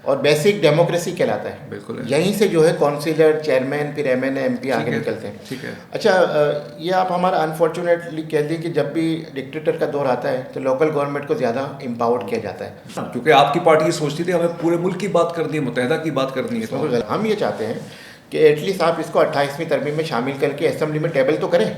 और basic democracy कहलाता है। बिल्कुल है। यहीं से जो है काउंसिलर, चेयरमैन, फिर एमएनए, एमपी आगे निकलते हैं। ठीक है। अच्छा, ये आप हमारा अनफॉर्चुनेटली कह दिए कि जब भी डिक्टेटर का दौर आता है तो लोकल गवर्नमेंट को ज़्यादा एम्पावर्ड किया जाता है, क्योंकि आपकी पार्टी ये सोचती थी हमें पूरे मुल्क की बात करनी है, मुत्तहदा की बात करनी है। तो हम ये चाहते हैं कि एटलीस्ट आप इसको 28वीं तरमीम में शामिल करके असेंबली में टेबल तो करें।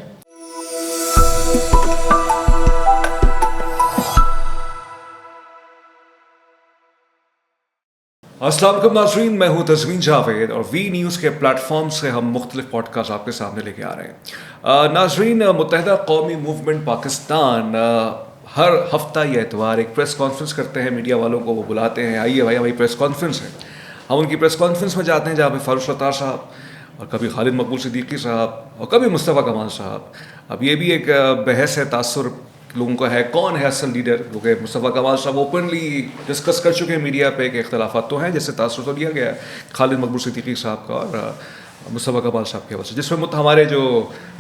अस्सलाम वालेकुम नाज़रीन, मैं हूं तज़मीन जावेद और वी न्यूज़ के प्लेटफॉर्म से हम मुख्तलिफ पॉडकास्ट आपके सामने लेके आ रहे हैं। नाज़रीन, मुत्तहदा कौमी मूवमेंट पाकिस्तान हर हफ्ता या इतवार एक प्रेस कॉन्फ्रेंस करते हैं। मीडिया वालों को वो बुलाते हैं, आइए भाई हमारी प्रेस कॉन्फ्रेंस है। हम उनकी प्रेस कॉन्फ्रेंस में जाते हैं जहाँ पे फारूक सत्तार साहब और कभी खालिद मकबूल सिद्दीकी साहब और कभी मुस्तफ़ा कमाल साहब। अब ये भी एक बहस है, तासुर लोगों का है, कौन है असल लीडर। क्योंकि मुस्तफ़ा कमाल साहब ओपनली डिस्कस कर चुके हैं मीडिया पे कि इख्तलाफात तो हैं, जैसे तासुर तो लिया गया है खालिद मकबूल सिद्दीकी साहब का और मुस्तफ़ा कमाल साहब के वजह से, जिसमें हमारे जो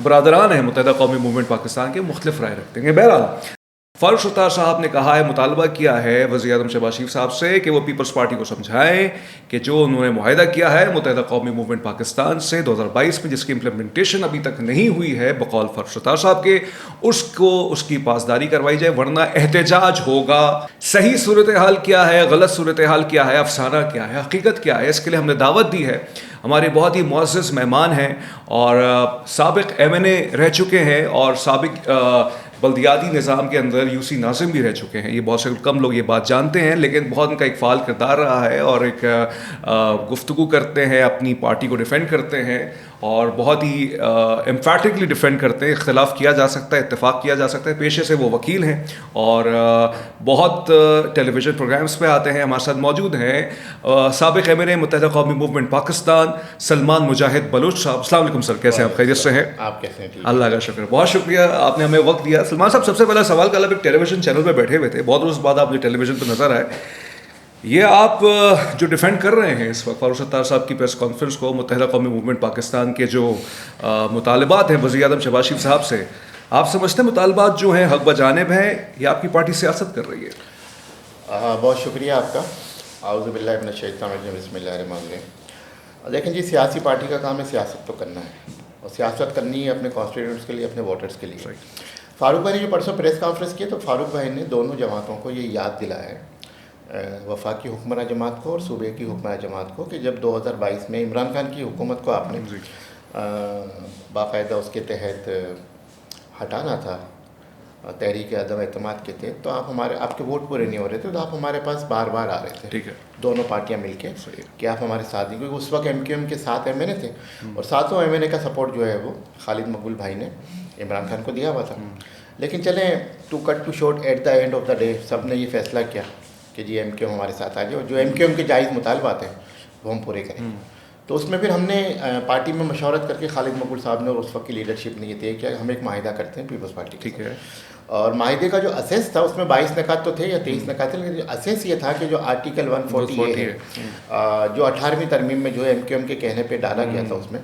बरादरान हैं मुत्तहदा कौमी मूवमेंट पाकिस्तान के मुख्तलिफ राय रखते हैं। बहरहाल फारूक सत्तार साहब ने कहा है, मुतालबा किया है वज़ीर-ए-आज़म शहबाज शरीफ साहब से कि वो पीपल्स पार्टी को समझाएं कि जो उन्होंने मुआहदा किया है मुत्तहदा कौमी मूवमेंट पाकिस्तान से 2022 में, जिसकी इम्प्लीमेंटेशन अभी तक नहीं हुई है बकौल फारूक सत्तार साहब के, उसको उसकी पासदारी करवाई जाए, वरना एहतजाज होगा। सही सूरत हाल क्या है, गलत सूरत हाल क्या है, अफसाना क्या है, हकीकत क्या है, इसके लिए हमने दावत दी है। हमारे बहुत ही मुअज़्ज़ज़ मेहमान हैं और साबिक़ एमएनए रह चुके हैं और साबिक़ बल्दियाती निज़ाम के अंदर यूसी नाज़िम भी रह चुके हैं। ये बहुत से कम लोग ये बात जानते हैं, लेकिन बहुत उनका एक फ़ाल किरदार रहा है और एक गुफ्तगू करते हैं, अपनी पार्टी को डिफेंड करते हैं और बहुत ही एम्फैटिकली डिफेंड करते हैं। इख्तलाफ किया जा सकता है, इत्तेफाक किया जा सकता है। पेशे से वो वकील हैं और बहुत टेलीविज़न प्रोग्राम्स पे आते हैं। हमारे साथ मौजूद हैं साबिक़ एमएनए मुत्तहदा कौमी मूवमेंट पाकिस्तान सलमान मुजाहिद बलूच साहब। अस्सलाम वालेकुम सर, कैसे हैं आप? खैरियत से हैं? आप कैसे हैं? अल्लाह का शुक्र, बहुत शुक्रिया, आपने हमें वक्त दिया। सलमान साहब, सबसे पहला सवाल का, एक टेलीविज़न चैनल पे बैठे हुए थे, बहुत रोज़ बाद आप टेलीविज़न पे नज़र आए। ये आप जो डिफेंड कर रहे हैं इस वक्त फारूक सत्तार साहब की प्रेस कॉन्फ्रेंस को, मुत्तहदा कौमी मूवमेंट पाकिस्तान के जो मुतालबात हैं वज़ीर-ए-आज़म शहबाज शरीफ साहब से, आप समझते हैं मुतालबात जो हैं हक बजानिब हैं या आपकी पार्टी सियासत कर रही है? बहुत शुक्रिया आपका। आऊज़ु बिल्लाहि मिनश शैतानिर रजीम, बिस्मिल्लाहिर रहमानिर रहीम। देखें जी, सियासी पार्टी का काम है सियासत तो करना है और सियासत करनी है अपने कॉन्स्टिट्यूएंट्स के लिए, अपने वोटर्स के लिए। फारूक भाई ने जो परसों प्रेस कॉन्फ्रेंस की, तो फारूक भाई ने दोनों जमातों को ये याद दिलाया है, वफाकी हुक्मरान जमात को और सूबे की हुक्मरान जमात को, कि जब 2022 में इमरान खान की हुकूमत को आपने बाकायदा उसके तहत हटाना था, तहरीक अदम एतमाद के थे, तो आपके वोट पूरे नहीं हो रहे थे, तो आप हमारे पास बार बार आ रहे थे। ठीक है, दोनों पार्टियां मिलके कि आप हमारे साथ ही, क्योंकि उस वक्त एमक्यूएम के 7 एमएनए थे और सातों एमएनए का सपोर्ट जो है वो खालिद मकबूल भाई ने इमरान खान को दिया हुआ था। लेकिन चलें, to cut to short, at the end of the day सब ने ये फैसला किया कि जी एमक्यूएम हमारे साथ आ जाए और जो एमक्यूएम के जायज़ मुतालबात हैं वो हम पूरे करें। तो उसमें फिर हमने पार्टी में मशवरत करके खालिद मकबूल साहब ने और उस वक्त की लीडरशिप ने ये तय किया कि हम एक माहिदा करते हैं पीपल्स पार्टी। ठीक है, और माहिदे का जो असेस था उसमें 22 नकात तो थे या 23 नकात थे, लेकिन असेस ये था कि जो आर्टिकल 140 है, जो 18वीं तरमीम में जो है एमक्यूएम के कहने पे डाला गया था उसमें,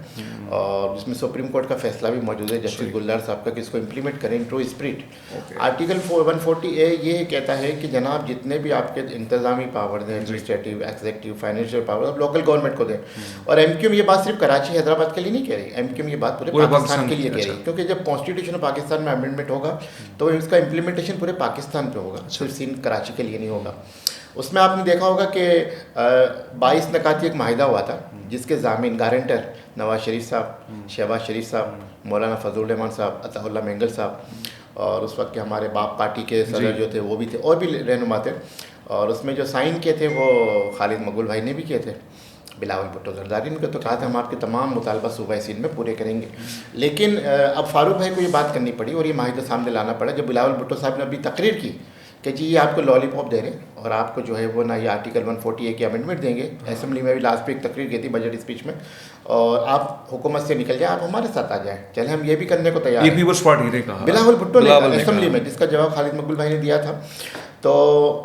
और जिसमें सुप्रीम कोर्ट का फैसला भी मौजूद है जस्टिस गुलजार साहब का कि इसको इम्प्लीमेंट करें in true spirit. Article 140A ये कहता है कि जनाब जितने भी आपके इंतजामी पावर हैं, एडमिनिस्ट्रेटिव, एग्जीक्यूटिव, फाइनेंशियल पावर, आप लोकल गवर्नमेंट को दें। और एमक्यूएम ये बात सिर्फ कराची हैदराबाद के लिए नहीं कह रही, एमक्यूएम ये बात पूरे पाकिस्तान के लिए कह रही है, क्योंकि जब कॉन्स्टिट्यूशन पाकिस्तान में अमेंडमेंट होगा तो इसका इम्प्लीमेंटेशन पूरे पाकिस्तान पे होगा, सिर्फ सिंध कराची के लिए नहीं होगा। उसमें आपने देखा होगा कि 22 नकाती एक माहिदा हुआ था जिसके ज़ामीन गारंटर नवाज शरीफ साहब, शहबाज शरीफ साहब, मौलाना फजलुर रहमान साहब, अताउल्लाह मेंगल साहब, और उस वक्त के हमारे बाप पार्टी के सदर जो थे वो भी थे, और भी रहनुमा थे। और उसमें जो साइन किए थे वो खालिद मकबूल भाई ने भी किए थे, बिलावल भुट्टो जरदारी ने तो कहा था हम आपके तमाम मुतालबा सूबा सिंध में पूरे करेंगे। लेकिन अब फारूक भाई को ये बात करनी पड़ी और ये माहिदा सामने लाना पड़ा जब बिलावल भुट्टो साहब ने अभी तकरीर की कि जी ये आपको लॉलीपॉप दे रहे हैं और आपको जो है वो ना ये आर्टिकल 140A की अमेंडमेंट देंगे। असेंबली में भी लास्ट पे एक तकरीर की थी बजट स्पीच में, और आप हुकूमत से निकल जाए, आप हमारे साथ आ जाएं, चले हम ये भी करने को तैयार हैं। पीपल्स पार्टी ने कहा, बिलावल भुट्टो ने असेंबली में, जिसका जवाब खालिद मकबूल भाई ने दिया था। तो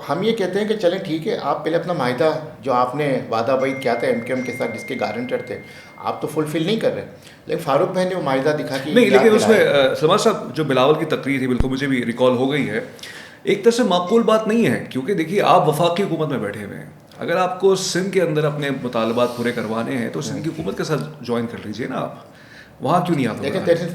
हम ये कहते हैं कि चलें ठीक है, आप पहले अपना माहिदा जो आपने वादा वईद किया था एमक्यूएम के साथ जिसके गारंटर थे, आप तो फुलफिल नहीं कर रहे। लेकिन फारूक भाई ने वो माहिदा दिखा कि नहीं, लेकिन उसमें सलमान साहब जो बिलावल की तकरीर थी, बिल्कुल मुझे भी रिकॉल हो गई है, एक तरह से माकूल बात नहीं है, क्योंकि देखिए आप वफाकी हुकूमत में बैठे हुए हैं, अगर आपको सिंध के अंदर अपने मुतालबात पूरे करवाने हैं तो सिंध की हुकूमत के साथ ज्वाइन कर लीजिए ना आप, वहाँ क्यों नहीं आते? देखिए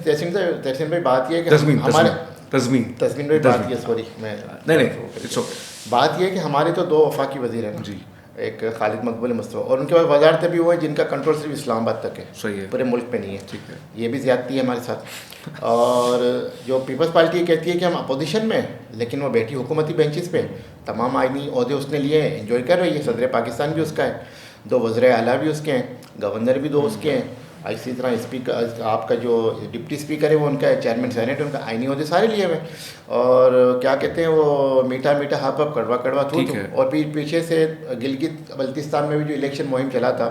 तहसीन भाई बात ये है कि हमारे तस्मीन भाई बात ये सॉरी मैं नहीं इट्स ओके, बात ये है कि हमारे तो 2 वफाकी वजीर हैं जी, एक खालिद मकबूल मुस्तफा और उनके बाद वजारतें भी वो है जिनका कंट्रोल सिर्फ इस्लामाबाद तक है, सही है, पूरे मुल्क पे नहीं है, ठीक है, ये भी ज़्यादती है हमारे साथ। और जो पीपल्स पार्टी कहती है कि हम अपोजिशन में हैं, लेकिन वो बैठी हुकूमती बेंचेस पे तमाम आइनी ओहदे उसने लिए हैं, इंजॉय कर रही है। सदर पाकिस्तान भी उसका है, 2 वज़ीर आला भी उसके हैं, गवर्नर भी 2 उसके हैं, इसी तरह स्पीकर आपका जो डिप्टी स्पीकर है वो उनका है, चेयरमैन सेनेट उनका, आइनी ओहदे सारे लिए हुए। और क्या कहते हैं वो मीठा मीठा हाप हाप कड़वा कड़वा थू थू। और पीछे से गिलगित बल्तिस्तान में भी जो इलेक्शन मुहिम चला था,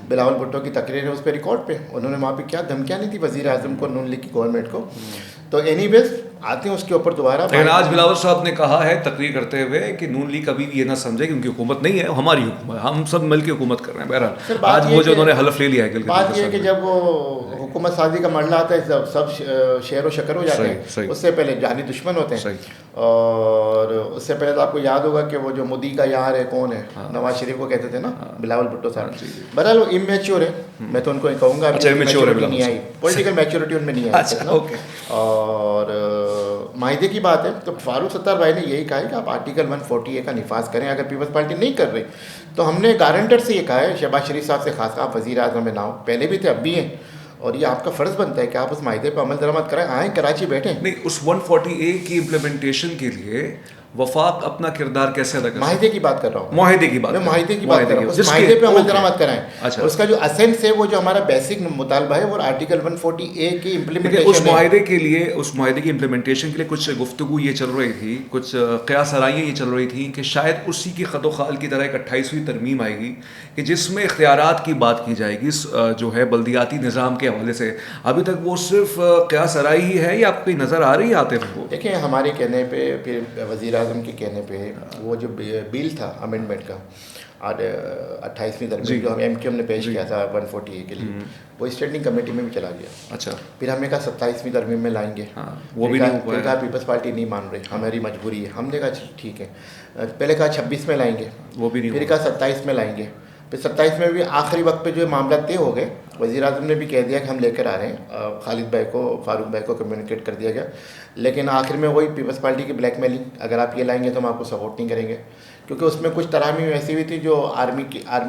बिलावल भुट्टो की तकरीर है उस पर रिकॉर्ड पे, उन्होंने वहाँ पे क्या धमकियाँ नहीं थी वज़ीर आज़म को, नून लीग की गवर्नमेंट को। तो एनीवेज आते हैं उसके ऊपर दोबारा। लेकिन आज बिलावल साहब ने कहा है तकरीर करते हुए कि नून लीग कभी भी ये ना समझे कि उनकी हुकूमत नहीं है, हमारी हुकूमत, हम सब मिल के हुकूमत कर रहे हैं। बहरहाल आज वो जो उन्होंने हलफ ले लिया है, बात ये है कि जब वो हुकूमत साजी का मरला आता है सब शेर व शकर हो जाते हैं, उससे पहले जानी दुश्मन होते हैं। और उससे पहले तो आपको याद होगा कि वो जो मोदी का यार है कौन है, नवाज शरीफ को कहते थे ना, बिलावल भुट्टो साहब। बहरहाल वो इमेच्योर है, मैं तो उनको कहूँगा नहीं आई, पॉलिटिकल मैच्योरिटी उनमें नहीं आई। और माहिदे की बात है तो फारूक सत्तार भाई ने यही कहा है कि आप आर्टिकल 140A का निफाज करें। अगर पीपल्स पार्टी नहीं कर रही तो हमने गारंटर से ये कहा है, शहबाज शरीफ साहब से खास, आप वज़ीर आज़म में ना हो, पहले भी थे अब भी हैं, और ये आपका फ़र्ज़ बनता है कि आप उस माहिदे पर अमल दरामद कराएं, आएँ कराची बैठें। नहीं, उस 140A की इम्प्लीमेंटेशन के लिए वफाक अपना किरदार कैसे अदा कर, माहिदे की बात कर रहा हूँ, माहिदे की बात, मैं माहिदे की बात कर रहा हूँ, उस माहिदे पे अमल दरामद कराएं। अच्छा, उसका जो असेंस है वो जो हमारा बेसिक मुतालबा है वो आर्टिकल 140A की इम्प्लीमेंटेशन। उस माहिदे के लिए, उस माहिदे की इम्प्लीमेंटेशन के लिए कुछ गुफ्तगू ये चल रही थी, कुछ क़यास आराइयाँ ये चल रही थी कि शायद उसी की खदोखाल की तरह एक 28वीं तरमीम आएगी कि जिसमें इख्तियारात की बात की जाएगी जो है बल्दियाती निज़ाम के हवाले से। अभी तक वो सिर्फ क़यास आराई ही है या आपको नज़र आ रही है आते हुए? देखिए हमारे कहने पे, फिर वज़ीर आज़म के कहने पे, वो जो बिल था अमेंडमेंट का और 28वीं तरमीम जो हम MQM ने पेश किया था 140A के लिए, वो स्टैंडिंग कमेटी में भी चला गया। अच्छा, फिर हमने कहा 27वीं तरमीम में लाएंगे, वो भी नहीं, फिर कहा पीपल्स पार्टी नहीं मान रही, हमारी मजबूरी है, हमने कहा ठीक है। पहले कहा 26 में लाएंगे, वो भी नहीं, फिर कहा 27 में लाएंगे, फिर 27 में भी आखिरी वक्त पे जो मामला तय हो गए, वज़ीर आज़म ने भी कह दिया कि हम लेकर आ रहे हैं, खालिद भाई को, फारूक भाई को कम्युनिकेट कर दिया गया। लेकिन आखिर में वही पीपल्स पार्टी की ब्लैकमेलिंग, अगर आप ये लाएंगे तो हम आपको सपोर्ट नहीं करेंगे, क्योंकि उसमें कुछ तरामीम ऐसी भी थी जो आर्मी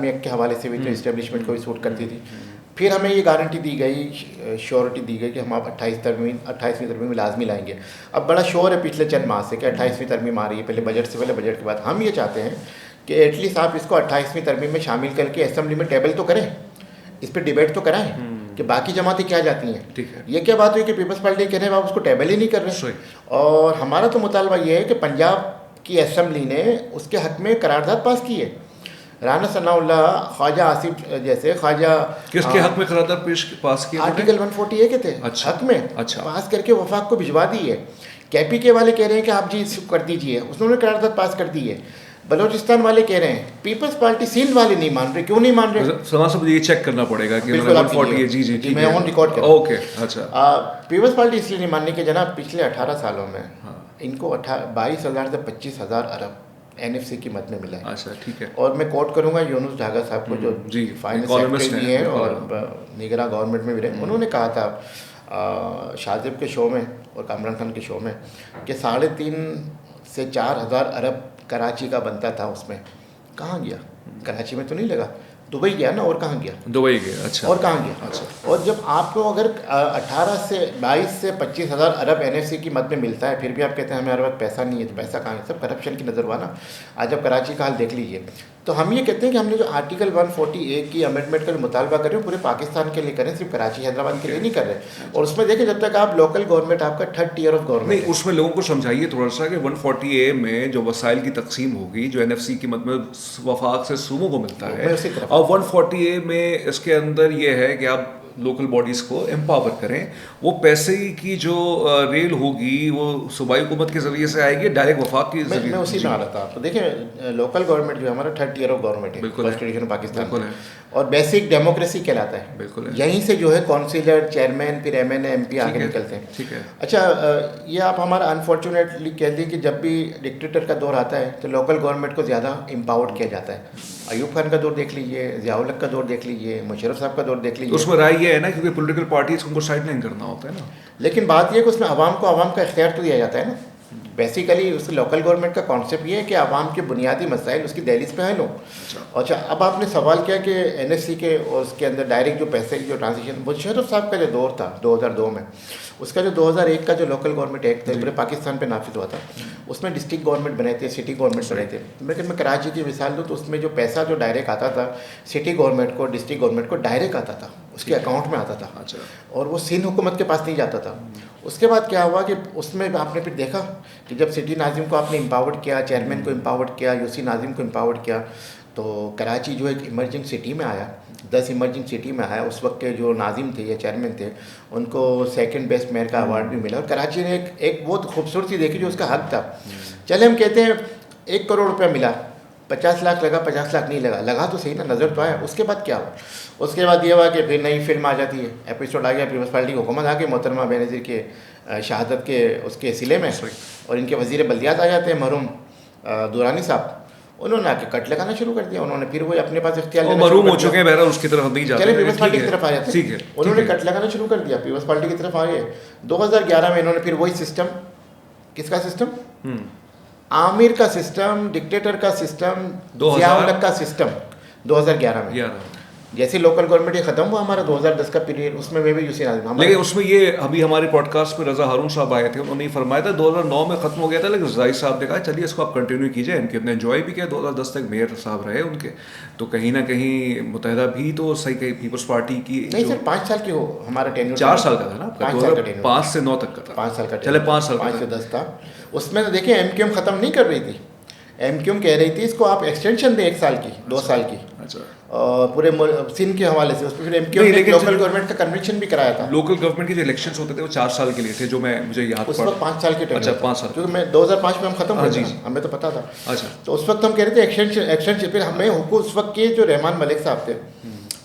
एक्ट के हवाले से भी थी, इस्टेब्लिशमेंट को भी सूट करती थी। फिर हमें ये गारंटी दी गई, श्योरिटी दी गई कि हम आप 28वीं तरमीम लाजमी लाएंगे। अब बड़ा शोर है पिछले चंद माह से कि 28वीं तरमीम आ रही है, पहले बजट से पहले, बजट के बाद। हम ये चाहते हैं कि एटलीस्ट आप इसको 28वीं तरमीम में शामिल करके असेंबली में टेबल तो करें, इस पर डिबेट तो कराएं कि बाकी जमातें क्या जाती हैं। ठीक है, ये क्या बात हुई कि पीपल्स पार्टी कह रहे हैं आप उसको टेबल ही नहीं कर रहे। और हमारा तो मुतालबा ये है कि पंजाब की असेंबली ने उसके हक में करारदाद पास की है। राना सनाउल्लाह, ख्वाजा आसिफ जैसे ख्वाजा, किसके हक में करारदाद पास की? आर्टिकल 140A के थे हक में, पास करके वफाक को भिजवा दी है। KPK वाले कह रहे हैं कि आप जी कर दीजिए, उन्होंने करारदाद पास कर दी है। बलोचिस्तान वाले कह रहे हैं, पीपल्स पार्टी सिंध वाले नहीं मान रहे, क्यों नहीं मान रहे? समा सब ये चेक करना पड़ेगा कि 140A, जी मैं ऑन रिकॉर्ड कर रहा हूं। ओके, अच्छा। पीपल्स पार्टी इसलिए नहीं मानने के जनाब, पिछले 18 सालों में इनको 22,000 से 25,000 अरब NFC की मद में मिला है। अच्छा, ठीक है। और मैं कोट करूंगा यूनुस ढागा साहब को, जो फाइनेंस सेक्रेटरी हैं और निगरान गवर्नमेंट में भी रहे, उन्होंने कहा था शाजिब के शो में और कामरान खान के शो में कि 3.5 से 4,000 अरब कराची का बनता था, उसमें कहाँ गया? कराची में तो नहीं लगा, दुबई गया ना, और कहाँ गया? दुबई गया, अच्छा। और कहाँ गया? अच्छा। और जब आपको अगर 22 से 25,000 अरब NFC की मद में मिलता है, फिर भी आप कहते हैं हमारे पास पैसा नहीं है, तो पैसा कहाँ है? सब करप्शन की नज़रवाना। आज जब कराची का हाल देख लीजिए, तो हम ये कहते हैं कि हमने जो आर्टिकल 140A की अमेंडमेंट का जो मुतालबा कर रहे हैं पूरे पाकिस्तान के लिए करें, सिर्फ कराची हैदराबाद के लिए नहीं कर रहे। और उसमें देखिए, जब तक आप लोकल गवर्नमेंट, आपका 3rd tier ऑफ गवर्नमेंट नहीं, उसमें लोगों को समझाइए थोड़ा सा कि 140A में जो वसाइल की तकसीम होगी, जो NFC की मद में वफाक से सूबों को मिलता है, और 140A में इसके अंदर ये है कि आप लोकल बॉडीज़ को एम्पावर करें, वो पैसे की जो रेल होगी वो सूबाई हुकूमत के ज़रिए से आएगी, डायरेक्ट वफाक के ज़रिए। मैं उसी में आ रहा था। तो देखिए, लोकल गवर्नमेंट जो है हमारा 3rd tier ऑफ गवर्नमेंट है कॉन्स्टिट्यूशन पाकिस्तान में, और बेसिक डेमोक्रेसी कहलाता है। बिल्कुल, यहीं से जो है काउंसिलर, चेयरमैन, फिर MNA MP आगे निकलते हैं। ठीक है। अच्छा, ये आप हमारा अनफॉर्चुनेटली कह दी कि जब भी डिक्टेटर का दौर आता है तो लोकल गवर्नमेंट को ज़्यादा एम्पावर्ड किया जाता है। अयूब खान का दौर देख लीजिए, ज़ियाउल हक का दौर देख लीजिए, मुशर्रफ साहब का दौर देख लीजिए। उसमें राय ये है ना, क्योंकि पॉलिटिकल पार्टीज को उनको साइडलाइन करना होता है ना। लेकिन बात ये है कि उसमें आवाम को आवाम का इख्तियार तो दिया जाता है ना। बेसिकली उस लोकल गवर्नमेंट का कॉन्सेप्ट ये है कि आवाम के बुनियादी मसाइल उसकी दहलीज पे हल हो। अच्छा, अब आपने सवाल किया कि NSC के और उसके अंदर डायरेक्ट जो पैसे की जो ट्रांजेक्शन, मुशर्रफ साहब का जो दौर था 2002 में, उसका जो 2001 का जो लोकल गवर्नमेंट एक्ट था पूरे पाकिस्तान पे नाफिज हुआ था, उसमें डिस्ट्रिक्ट गवर्नमेंट बने थे, सिटी गवर्नमेंट बने थे। लेकिन मैं कराची की मिसाल दूँ तो उसमें जो पैसा जो डायरेक्ट आता था सिटी गवर्नमेंट को, डिस्ट्रिक्ट गवर्नमेंट को डायरेक्ट आता था, उसके अकाउंट में आता था। अच्छा। और वो सिंध हुकूमत के पास नहीं जाता था। उसके बाद क्या हुआ कि उसमें आपने फिर देखा कि जब सिटी नाजिम को आपने एम्पावर्ड किया, चेयरमैन को एम्पावर्ड किया, UC नाजिम को एम्पावर्ड किया, तो कराची जो एक इमर्जिंग सिटी में आया, 10 इमर्जिंग सिटी में आया। उस वक्त के जो नाजिम थे या चेयरमैन थे, उनको सेकंड बेस्ट मेयर का अवार्ड भी मिला। और कराची ने एक बहुत खूबसूरती देखी जो उसका हक था। चले हम कहते हैं 1 करोड़ रुपया मिला, 50 लाख लगा, 50 लाख नहीं लगा तो सही ना, नज़र तो आया। उसके बाद क्या हुआ? उसके बाद ये हुआ कि फिर नई फिल्म आ जाती है, एपिसोड आ गया, पीपल्स पार्टी की हुकूमत आ गई, मोहतरमा बेनज़ीर के शहादत के उसके सिले में, और इनके वज़ीर बल्दियात आ जाते हैं मरहूम दुरानी साहब। उन्होंने आके कट लगाना शुरू कर दिया। उन्होंने फिर वो अपने पास इख्तियार मरूम हो चुके हैं, बहरहाल उसकी तरफ नहीं जाते। चले पीपल्स पार्टी की तरफ आ जाते हैं। उन्होंने कट लगाना शुरू कर दिया, पीपल्स पार्टी की तरफ आ गए। 2011 में इन्होंने फिर वही सिस्टम, किसका सिस्टम? आमिर का सिस्टम, डिक्टेटर का सिस्टम, ज़ियाउल हक का सिस्टम 2011 में। जैसे लोकल गवर्नमेंट ये खत्म हुआ हमारा 2010 का पीरियड, उसमें वे भी यूसी नाजिम। लेकिन उसमें ये अभी हमारे पॉडकास्ट में रजा हारून साहब आए थे, उन्होंने फरमाया था 2009 में खत्म हो गया था, लेकिन रजाई साहब ने कहा चलिए इसको आप कंटिन्यू कीजिए। इनके अपने एंजॉय भी किया, 2010 तक मेयर साहब रहे उनके, तो कहीं ना कहीं मुत्तहिदा भी तो सही कही पीपल्स पार्टी की नहीं सर, 5 साल की हो हमारा टेन्यूर, 4 साल का था ना, 5 साल का टेन्यूर, 5 से 9 तक का था। 5 साल का, चले 5 साल, 5 से 10 था। उसमें तो देखिए MQM ख़त्म नहीं कर रही थी। MQM कह रही थी इसको आप एक्सटेंशन दें 1 साल की, 2 साल की। अच्छा। पूरे सिंध के हवाले से उस पर फिर MQM ने लोकल गवर्नमेंट का कन्वेंशन भी कराया था। लोकल गवर्नमेंट के जो इलेक्शंस होते थे वो 4 साल के लिए थे, जो मुझे याद उस वक्त 5 साल के टेन्यूर। अच्छा, 5 साल, क्योंकि मैं 2005 में हम खत्म हुए थे, हमें तो पता था। अच्छा। तो उस वक्त हम कह रहे थे एक्सटेंशन। फिर हमें उस वक्त के जो रहमान मलिक साहब थे,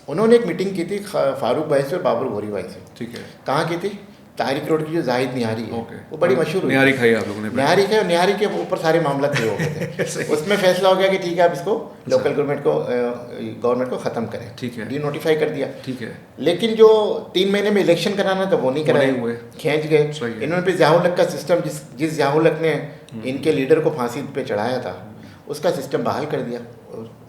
उन्होंने एक मीटिंग की थी फारूक भाई से और बाबर घोरी भाई से। ठीक है। कहाँ की थी? तारिक रोड की जो जाहिद निहारी है, वो बड़ी मशहूर हुई। निहारी खाई आप लोगों ने? निहारी खाई, और निहारी के ऊपर सारे मामला तय हो गए थे। उसमें फैसला हो गया कि ठीक है आप इसको लोकल गवर्नमेंट को ख़त्म करें। ठीक है। डी नोटिफाई कर दिया। ठीक है। लेकिन जो 3 महीने में इलेक्शन कराना था वो नहीं कराए, खींच गए। इन्होंने फिर ज़ियाउल हक का सिस्टम, जिस ज़ियाउल हक ने इनके लीडर को फांसी पे चढ़ाया था, उसका सिस्टम बहाल कर दिया।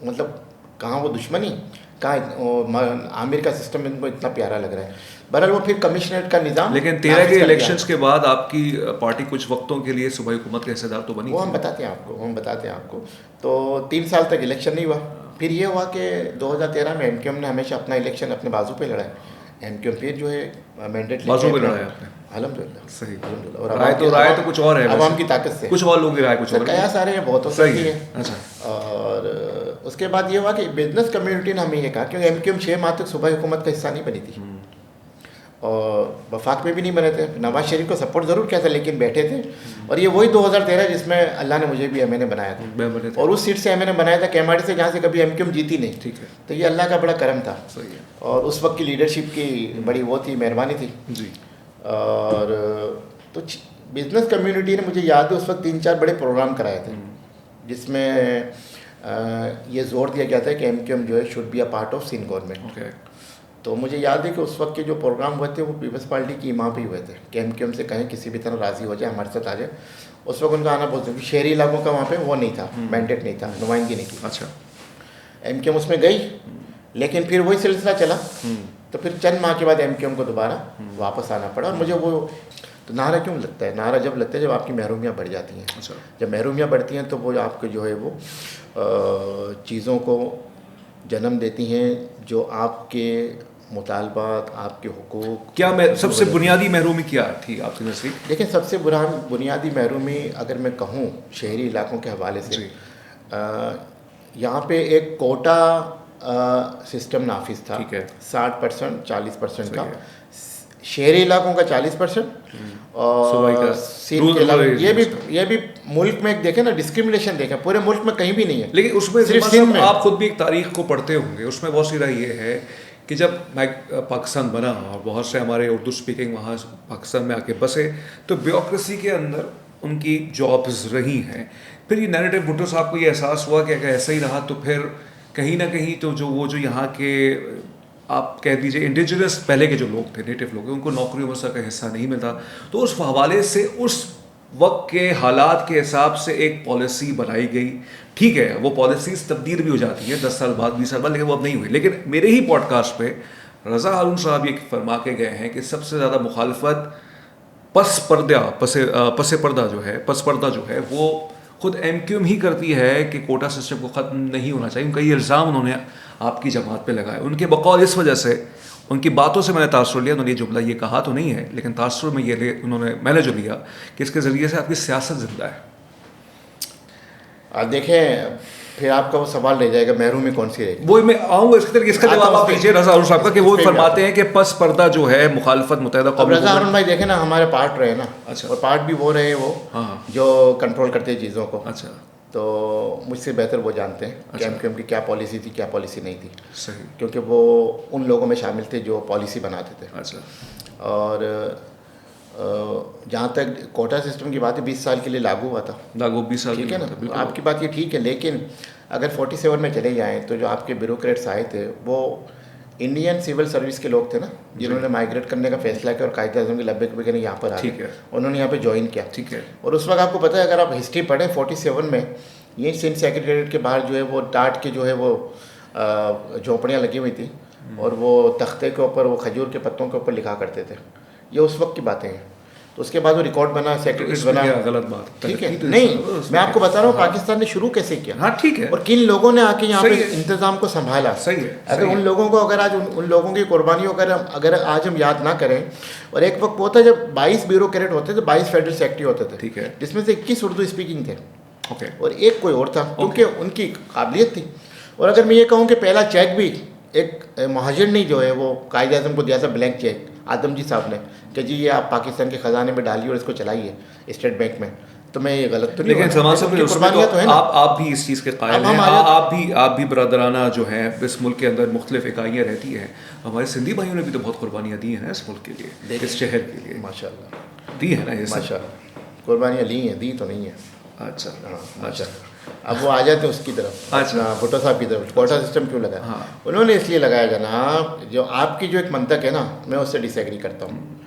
मतलब कहाँ वो दुश्मनी, कहाँ आमिर का सिस्टम इनको इतना प्यारा लग रहा है। बहरहाल वो फिर कमिश्नरेट का निज़ाम। लेकिन 13 के इलेक्शंस के बाद आपकी पार्टी कुछ वक्तों के लिए सूबाई हुकूमत का हिस्सेदार तो बनी। वो हम बताते हैं आपको। तो 3 साल तक इलेक्शन नहीं हुआ। फिर ये हुआ कि 2013 में MQM ने हमेशा अपना इलेक्शन अपने बाजू पे लड़ा है। MQM फिर जो है मैंडेट बाजू पे लड़ा है आपने? अल्हम्दुलिल्लाह, सही। अल्हम्दुलिल्लाह। और राय तो कुछ और है, आवाम की ताकत से। कुछ और लोगों की राय कुछ और क्या सारे हैं, बहुत सही है। अच्छा। और उसके बाद ये हुआ कि बिजनेस कम्युनिटी ने हमें ये कहा, क्योंकि MQM 6 माह तक सूबाई हुकूमत का हिस्सा नहीं बनी थी और वफाक में भी नहीं बने थे। नवाज शरीफ को सपोर्ट ज़रूर किया था लेकिन बैठे थे। और ये वही 2013 जिसमें अल्लाह ने मुझे भी MNA बनाया था, और उस सीट से MNA बनाया था KMRD से, जहाँ से कभी MQM जीती नहीं। ठीक है। तो ये अल्लाह का बड़ा करम था। सही है। और उस वक्त की लीडरशिप की बड़ी वो थी, मेहरबानी थी जी। और तो बिजनेस कम्युनिटी ने, मुझे याद है उस वक्त 3-4 बड़े प्रोग्राम कराए थे जिसमें ये जोर दिया गया था कि MQM जो है should be a part of Sindh government. तो मुझे याद है कि उस वक्त के जो प्रोग्राम हुए थे वो पीपल्स पार्टी की इमाम पे हुए थे कि MQM से कहें किसी भी तरह राज़ी हो जाए, हमारे साथ आ जाए। उस वक्त उनका आना बहुत जरूरी, शहरी इलाकों का वहाँ पे वो नहीं था, मैंडेट नहीं था, नुमाइंदगी नहीं थी। अच्छा। MQM उसमें गई, लेकिन फिर वही सिलसिला चला। तो फिर चंद माह के बाद MQM को दोबारा वापस आना पड़ा। और मुझे वो तो नारा क्यों लगता है? नारा जब लगता है जब आपकी महरूमियाँ बढ़ जाती हैं। अच्छा। जब महरूमियाँ बढ़ती हैं तो वो आपके जो है वो चीज़ों को जन्म देती हैं जो आपके मुतालबात, आपके हुकूक। क्या सबसे बुनियादी महरूमी क्या थी आपके नज़दीक? देखिए, सबसे बुनियादी महरूमी अगर मैं कहूँ शहरी इलाकों के हवाले से, यहाँ पे एक कोटा सिस्टम नाफिज था। ठीक है। 60% 40% का, शहरी इलाकों का 40% और सिंध के इलाकों। ये भी मुल्क में एक देखें ना, डिस्क्रिमिनेशन देखें, पूरे मुल्क में कहीं भी नहीं है। लेकिन उसमें सिर्फ सिंध में। आप खुद भी एक तारीख को पढ़ते होंगे, उसमें बहुत सी राय ये है कि जब पाकिस्तान बना और बहुत से हमारे उर्दू स्पीकिंग वहाँ पाकिस्तान में आके बसे, तो ब्यूरोक्रेसी के अंदर उनकी जॉब्स रही हैं। फिर ये नैरेटिव भुट्टो साहब को ये एहसास हुआ कि अगर ऐसा ही रहा तो फिर कहीं ना कहीं तो जो यहाँ के आप कह दीजिए इंडिजिनस पहले के जो लोग थे, नेटिव लोग, उनको नौकरियों में उसका हिस्सा नहीं मिलता, तो उस हवाले से उस वक्त के हालात के हिसाब से एक पॉलिसी बनाई गई। ठीक है, वो पॉलिसीज तब्दील भी हो जाती है 10 साल बाद, 20 साल बाद, लेकिन वो अब नहीं हुई। लेकिन मेरे ही पॉडकास्ट पे रज़ा हारून साहब ये फरमा के गए हैं कि सबसे ज़्यादा मुखालफत पस पर्दा जो है वो खुद एमक्यूएम ही करती है कि कोटा सिस्टम को ख़त्म नहीं होना चाहिए। उनका ये इल्ज़ाम उन्होंने आपकी जमात पे लगाया। उनके बकौल इस वजह से, उनकी बातों से मैंने तासुर लिया, उन्होंने ये जुमला ये कहा तो नहीं है, लेकिन तासुर में मैंने जो लिया कि इसके ज़रिए से आपकी सियासत ज़िंदा है। देखें, फिर आपका वो सवाल रह जाएगा महरूमी कौन सी रहेगी। वो मैं आऊँगा इसका जवाब आप दीजिए रज़ा हारून साहब का, कि वो फरमाते हैं कि पस पर्दा जो है मुखालफत मुत्तहिदा कौमी। रज़ा हारून भाई देखे ना, हमारे पार्ट रहे ना। अच्छा। और पार्ट भी वो रहे वो जो कंट्रोल करते हैं चीज़ों को। अच्छा। तो मुझसे बेहतर वो जानते हैं कि एमक्यूएम की क्या पॉलिसी थी, क्या पॉलिसी नहीं थी। सही। क्योंकि वो उन लोगों में शामिल थे जो पॉलिसी बनाते थे। अच्छा। और जहाँ तक कोटा सिस्टम की बात है, 20 साल के लिए लागू हुआ था। 20 साल, ठीक है ना, आपकी बात ये ठीक है। लेकिन अगर 47 में चले जाएँ तो जो आपके ब्यूरोक्रेट्स आए थे वो इंडियन सिविल सर्विस के लोग थे ना, जिन्होंने माइग्रेट करने का फैसला किया और कायदे आज़म के लब्बे के यहाँ पर आ गए, उन्होंने यहाँ पे ज्वाइन किया। ठीक है। और उस वक्त आपको पता है, अगर आप हिस्ट्री पढ़ें 47 में ये सिंध सेक्रेटरीट के बाहर जो है वो टाट के जो है वो झोंपड़ियाँ लगी हुई थी और वो तख्ते के ऊपर वो खजूर के पत्तों के ऊपर लिखा करते थे। ये उस वक्त की बातें हैं। तो उसके बाद वो रिकॉर्ड बना, सेक्रेटरी बना। गलत बात, ठीक है। नहीं, मैं आपको बता रहा हूँ पाकिस्तान ने शुरू कैसे किया। हाँ ठीक है। और किन लोगों ने आके यहाँ पे इंतजाम को संभाला। सही है। अगर उन लोगों को, अगर आज उन लोगों की कुर्बानियों अगर आज हम याद ना करें। और एक वक्त वो था जब 22 ब्यूरोक्रेट होते थे, 22 फेडरल सेक्रेटरी होते थे। ठीक है। जिसमें से 21 उर्दू स्पीकिंग थे। ओके। और एक कोई और था, क्योंकि उनकी काबिलियत थी। और अगर मैं ये कहूँ कि पहला चेक भी एक महाजिर ने जो है वो कायदे आज़म को दिया था, ब्लैंक चेक, आदम जी साहब ने, कि जी ये आप पाकिस्तान के ख़जाने में डालिए और इसको चलाइए स्टेट बैंक में। तो मैं ये गलत तो नहीं, लेकिन समाज से तो है ना। आप भी इस चीज़ के कायल हैं। आप भी बरदराना जो है इस मुल्क के अंदर मुख्तलिफ इकाइयाँ रहती हैं। हमारे सिंधी भाइयों ने भी तो बहुत कुर्बानियाँ दी हैं ना इस मुल्क के लिए, इस शहर के लिए। माशाल्लाह दी है ना ये माशाल्लाह, कुर्बानियाँ ली हैं, दी तो नहीं है। अच्छा। हाँ माशाल्लाह। अब वो आ जाते हैं उसकी तरफ। अच्छा। भुट्टो साहब की तरफ। कोटा सिस्टम क्यों लगाया? हाँ। उन्होंने इसलिए लगाया जनाब, जो आपकी जो एक मंतक है ना, मैं उससे डिसएग्री करता हूँ।